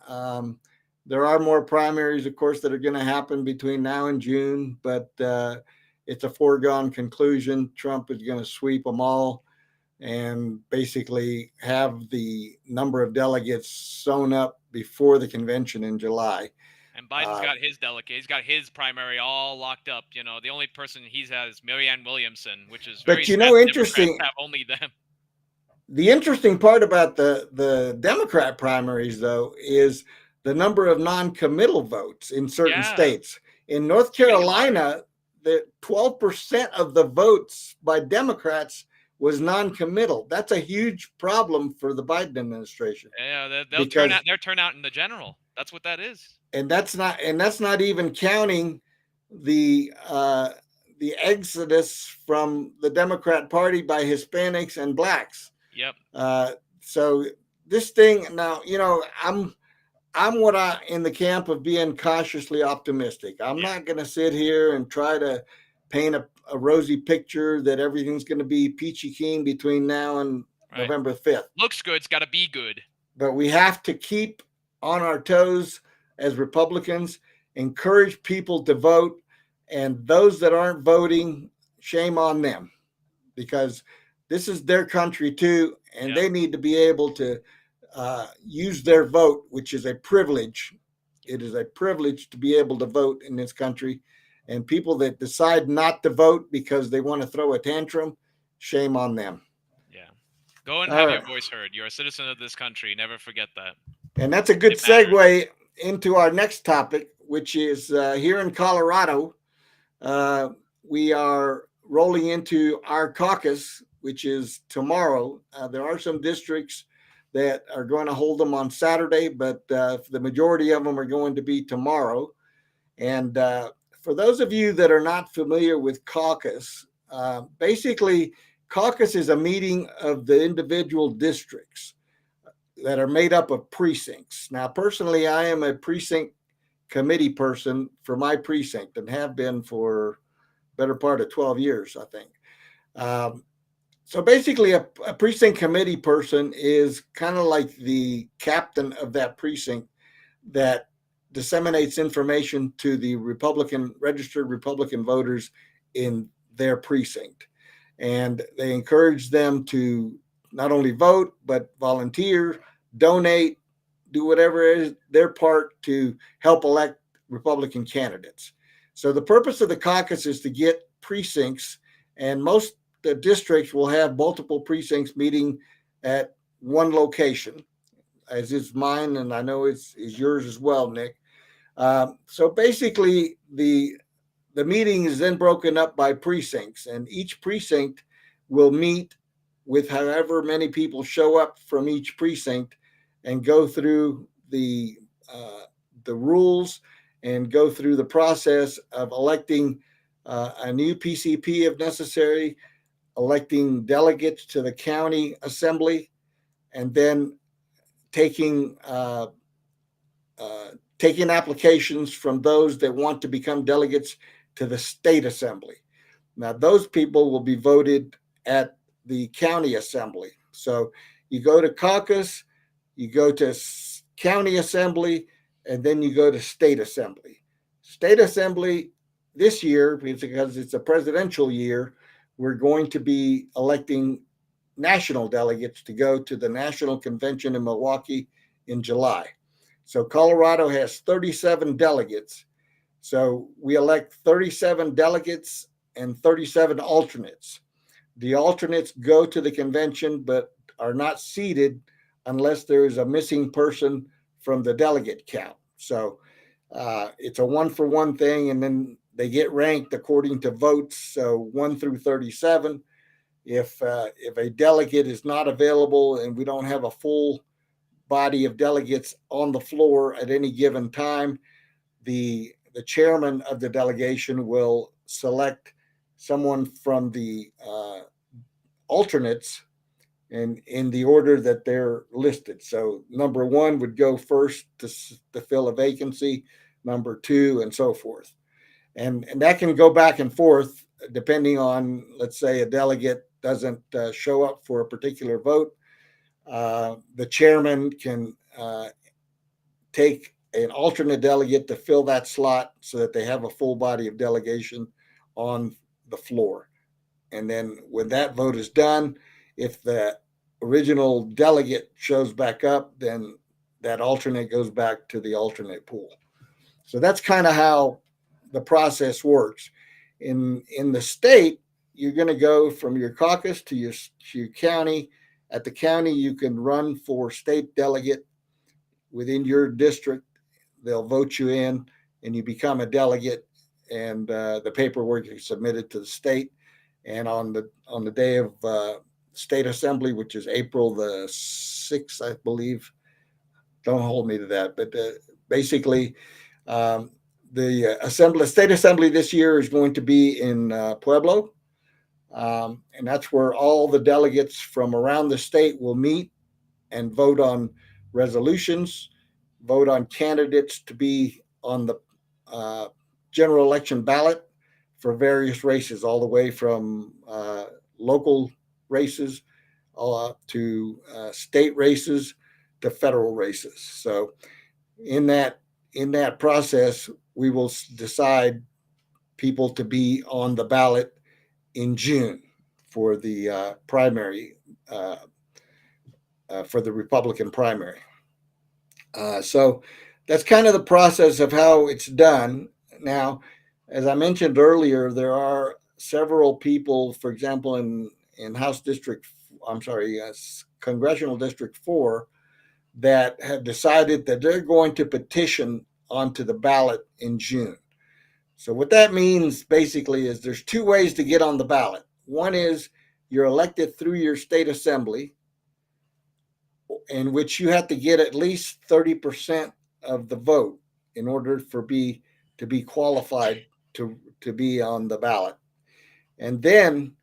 There are more primaries, of course, that are going to happen between now and June, but it's a foregone conclusion. Trump is going to sweep them all and basically have the number of delegates sewn up before the convention in July. And Biden's got his delegate. He's got his primary all locked up. You know, the only person he's had is Marianne Williamson, which is very But you sad. know, Democrats interesting. have only them. The interesting part about the Democrat primaries, though, is the number of non-committal votes in certain states. In North Carolina, the 12% of the votes by Democrats was non-committal. That's a huge problem for the Biden administration. Yeah, they'll turn out. Their turnout in the general. That's what that is. And that's not even counting the exodus from the Democrat Party by Hispanics and blacks. Yep. So this thing now, you know, I'm in the camp of being cautiously optimistic. I'm not going to sit here and try to paint a rosy picture that everything's going to be peachy keen between now and November 5th. Looks good. It's got to be good. But we have to keep on our toes as Republicans, encourage people to vote, and those that aren't voting, shame on them, because this is their country too, and they need to be able to use their vote, which is a privilege. It is a privilege to be able to vote in this country. And people that decide not to vote because they want to throw a tantrum, shame on them. Yeah. Go and have your voice heard. You're a citizen of this country. Never forget that. And that's a good segue into our next topic, which is here in Colorado. We are rolling into our caucus, which is tomorrow. There are some districts that are going to hold them on Saturday, but the majority of them are going to be tomorrow. And for those of you that are not familiar with caucus, basically caucus is a meeting of the individual districts that are made up of precincts. Now, personally, I am a precinct committee person for my precinct and have been for better part of 12 years, I think. So basically, a precinct committee person is kind of like the captain of that precinct that disseminates information to the registered Republican voters in their precinct. And they encourage them to not only vote, but volunteer, donate, do whatever is their part to help elect Republican candidates. So the purpose of the caucus is to get precincts, and most the districts will have multiple precincts meeting at one location, as is mine, and I know is yours as well, Nick. So basically, the meeting is then broken up by precincts, and each precinct will meet with however many people show up from each precinct and go through the rules and go through the process of electing a new PCP if necessary, electing delegates to the county assembly, and then taking applications from those that want to become delegates to the state assembly. Now, those people will be voted at the county assembly. So you go to caucus, you go to county assembly, and then you go to state assembly. State assembly this year, because it's a presidential year, we're going to be electing national delegates to go to the national convention in Milwaukee in July. So Colorado has 37 delegates. So we elect 37 delegates and 37 alternates. The alternates go to the convention, but are not seated unless there is a missing person from the delegate count. So it's a 1-for-1 thing, and then they get ranked according to votes. So 1 through 37. If a delegate is not available and we don't have a full body of delegates on the floor at any given time, the chairman of the delegation will select someone from the alternates and in the order that they're listed. So number 1 would go first to fill a vacancy, number 2, and so forth. And that can go back and forth depending on, let's say, a delegate doesn't show up for a particular vote, the chairman can take an alternate delegate to fill that slot so that they have a full body of delegation on the floor. And then when that vote is done, if the original delegate shows back up, then that alternate goes back to the alternate pool. So that's kind of how the process works. In the state, you're going to go from your caucus to your county. At the county, you can run for state delegate within your district. They'll vote you in, and you become a delegate, and the paperwork is submitted to the state. And on the day of state assembly, which is April the 6th, I believe. Don't hold me to that, but basically, the state assembly this year is going to be in Pueblo, and that's where all the delegates from around the state will meet and vote on resolutions, vote on candidates to be on the general election ballot for various races, all the way from local races to state races to federal races. So in that process, we will decide people to be on the ballot in June for the primary, for the Republican primary. So that's kind of the process of how it's done. Now, as I mentioned earlier, there are several people, for example, in Congressional District 4, that have decided that they're going to petition onto the ballot in June. So what that means basically is there's two ways to get on the ballot. One is you're elected through your state assembly, in which you have to get at least 30% of the vote in order to be qualified to be on the ballot. And then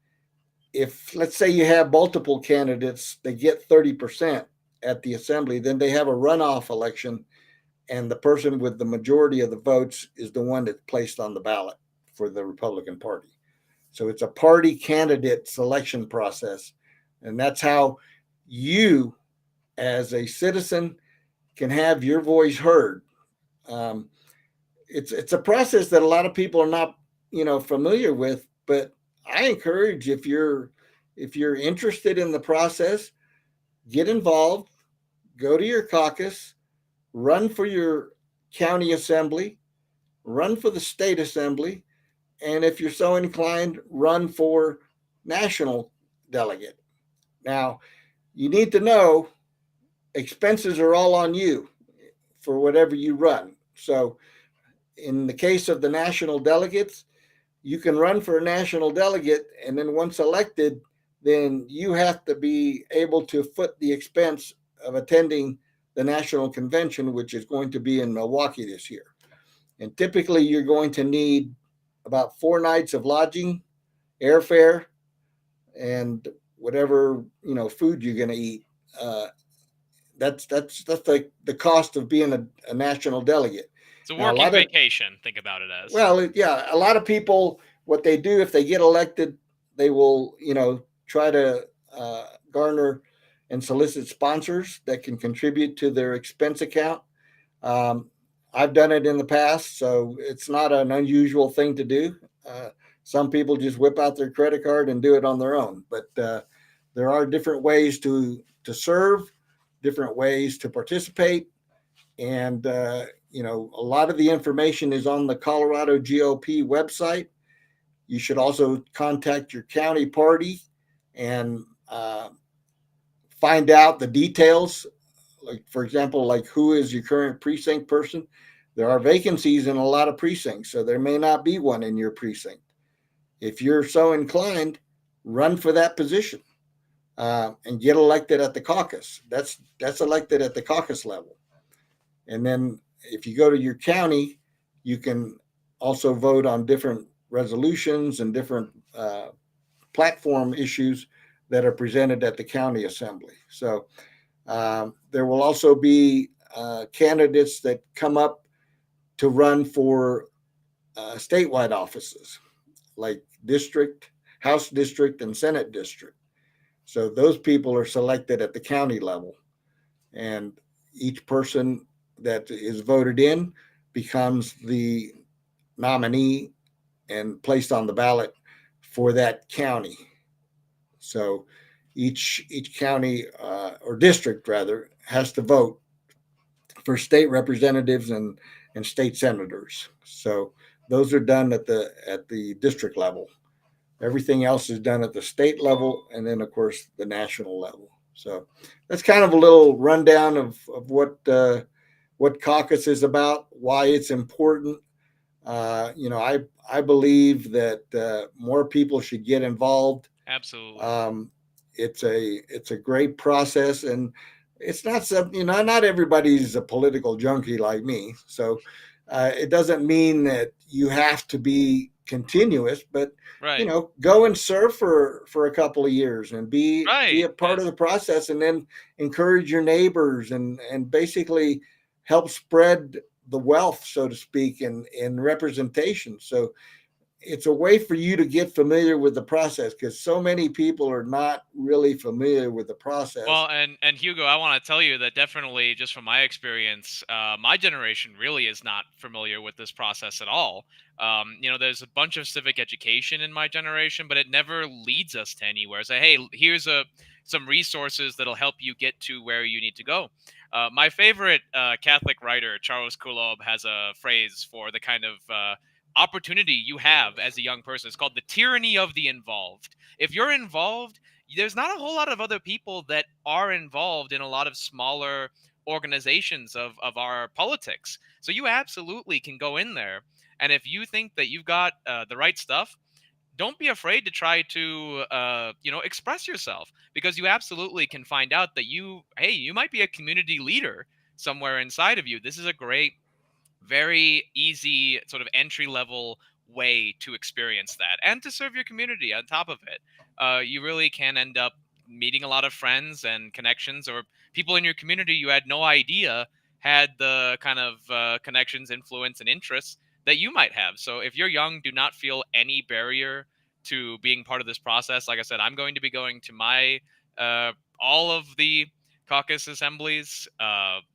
if, let's say, you have multiple candidates that get 30% at the assembly, then they have a runoff election, and the person with the majority of the votes is the one that's placed on the ballot for the Republican Party. So it's a party candidate selection process, and that's how you, as a citizen, can have your voice heard. It's a process that a lot of people are not, familiar with, but I encourage, if you're interested in the process, get involved, go to your caucus, run for your county assembly, run for the state assembly, and if you're so inclined, run for national delegate. Now, you need to know expenses are all on you for whatever you run. So in the case of the national delegates, you can run for a national delegate, and then once elected, then you have to be able to foot the expense of attending the national convention, which is going to be in Milwaukee this year. And typically you're going to need about 4 nights of lodging, airfare, and whatever, food you're going to eat. That's the cost of being a national delegate. It's a working vacation, think about it as. Well, yeah, a lot of people, what they do if they get elected, they will, try to garner and solicit sponsors that can contribute to their expense account. I've done it in the past, so it's not an unusual thing to do. Some people just whip out their credit card and do it on their own, but there are different ways to serve, different ways to participate. And, a lot of the information is on the Colorado GOP website. You should also contact your county party and find out the details. Like, for example, who is your current precinct person? There are vacancies in a lot of precincts, so there may not be one in your precinct. If you're so inclined, run for that position and get elected at the caucus. That's elected at the caucus level. And then if you go to your county, you can also vote on different resolutions and different platform issues that are presented at the county assembly. So there will also be candidates that come up to run for statewide offices. like district, House district, and Senate district. So those people are selected at the county level, and each person that is voted in becomes the nominee and placed on the ballot for that county. So each county or district rather has to vote for state representatives and state senators. So those are done at the district level. Everything else is done at the state level, and then of course the national level. So that's kind of a little rundown of what caucus is about, why it's important. I believe that more people should get involved. Absolutely. It's a great process, and it's not something, not everybody's a political junkie like me. So it doesn't mean that you have to be continuous, but Right. go and serve for a couple of years and be a part of the process, and then encourage your neighbors and basically help spread the wealth, so to speak, in representation. So it's a way for you to get familiar with the process, because so many people are not really familiar with the process. Well, and Hugo, I want to tell you that definitely, just from my experience, my generation really is not familiar with this process at all. There's a bunch of civic education in my generation, but it never leads us to anywhere. Say, hey, here's some resources that'll help you get to where you need to go. My favorite Catholic writer, Charles Kulob, has a phrase for the kind of opportunity you have as a young person. It's called the tyranny of the involved. If you're involved, there's not a whole lot of other people that are involved in a lot of smaller organizations of our politics. So you absolutely can go in there. And if you think that you've got the right stuff, don't be afraid to try to, express yourself, because you absolutely can find out that you might be a community leader somewhere inside of you. This is a great, very easy sort of entry level way to experience that and to serve your community on top of it. You really can end up meeting a lot of friends and connections, or people in your community you had no idea had the kind of connections, influence, and interests that you might have. So if you're young, do not feel any barrier to being part of this process. Like I said, I'm going to be going to my all of the caucus assemblies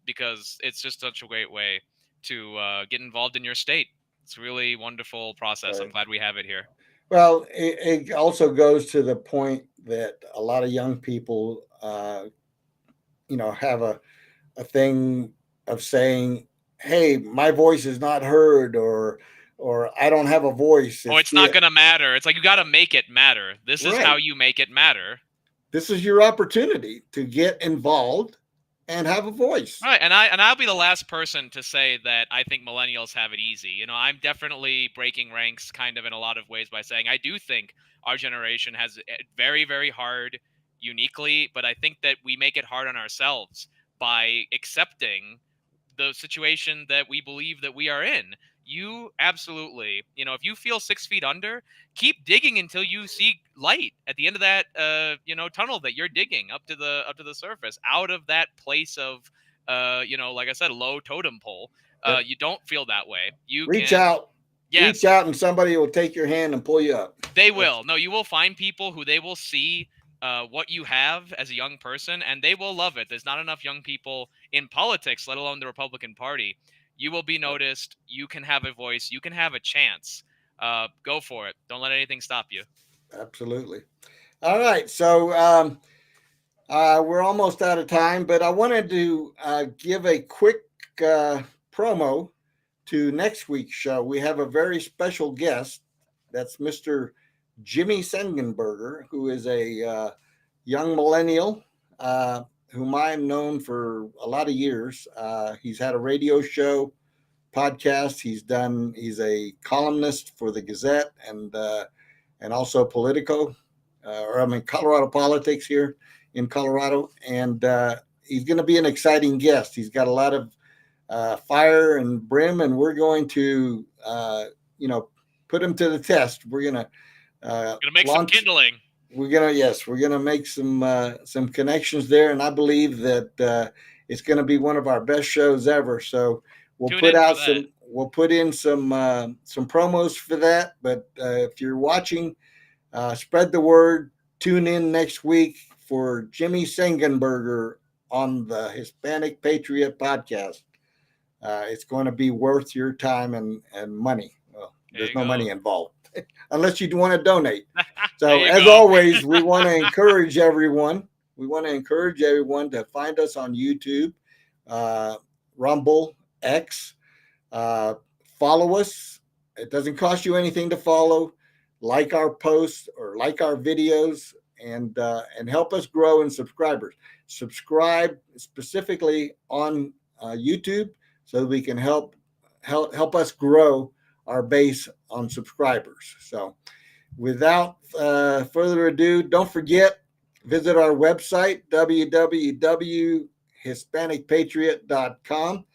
because it's just such a great way to get involved in your state. It's a really wonderful process. Right. I'm glad we have it here. Well, it also goes to the point that a lot of young people, have a thing of saying, "Hey, my voice is not heard," or "I don't have a voice." It's not going to matter. It's like, you got to make it matter. This is how you make it matter. This is your opportunity to get involved and have a voice. Right, and I'll be the last person to say that I think millennials have it easy. I'm definitely breaking ranks kind of in a lot of ways by saying I do think our generation has it very, very hard uniquely, but I think that we make it hard on ourselves by accepting the situation that we believe that we are in. You absolutely, if you feel 6 feet under, keep digging until you see light at the end of that, tunnel that you're digging up to the surface, out of that place of, like I said, low totem pole. Yep. You don't feel that way. You reach out. Yes. Reach out, and somebody will take your hand and pull you up. They will. No, you will find people who they will see what you have as a young person, and they will love it. There's not enough young people in politics, let alone the Republican Party. You will be noticed. You can have a voice. You can have a chance. Go for it. Don't let anything stop you. Absolutely. All right. So we're almost out of time, but I wanted to give a quick promo to next week's show. We have a very special guest. That's Mr. Jimmy Sengenberger, who is a young millennial whom I've known for a lot of years. He's had a radio show, podcast. He's a columnist for the Gazette and also Politico, Colorado Politics here in Colorado. And he's going to be an exciting guest. He's got a lot of fire and brim, and we're going to, put him to the test. We're going to make some kindling. We're gonna make some connections there, and I believe that it's going to be one of our best shows ever. So we'll put out we'll put in some promos for that. But if you're watching, spread the word. Tune in next week for Jimmy Sengenberger on the Hispanic Patriot podcast. It's going to be worth your time and money. Well, there's no money involved unless you want to donate. So as always, we want to encourage everyone. We want to encourage everyone to find us on YouTube, Rumble, X. Follow us. It doesn't cost you anything to follow. Like our posts or like our videos, and help us grow in subscribers. Subscribe specifically on YouTube so that we can help us grow our base on subscribers. So without further ado, don't forget, visit our website, www.hispanicpatriot.com,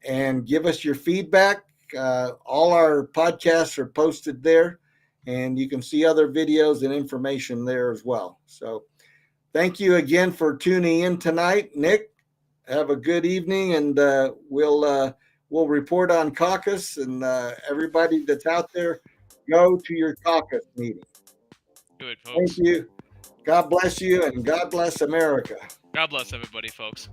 and give us your feedback. All our podcasts are posted there, and you can see other videos and information there as well. So thank you again for tuning in tonight. Nick, have a good evening, and we'll report on caucus, and everybody that's out there, go to your caucus meeting. Do it, folks. Thank you. God bless you, and God bless America. God bless everybody, folks.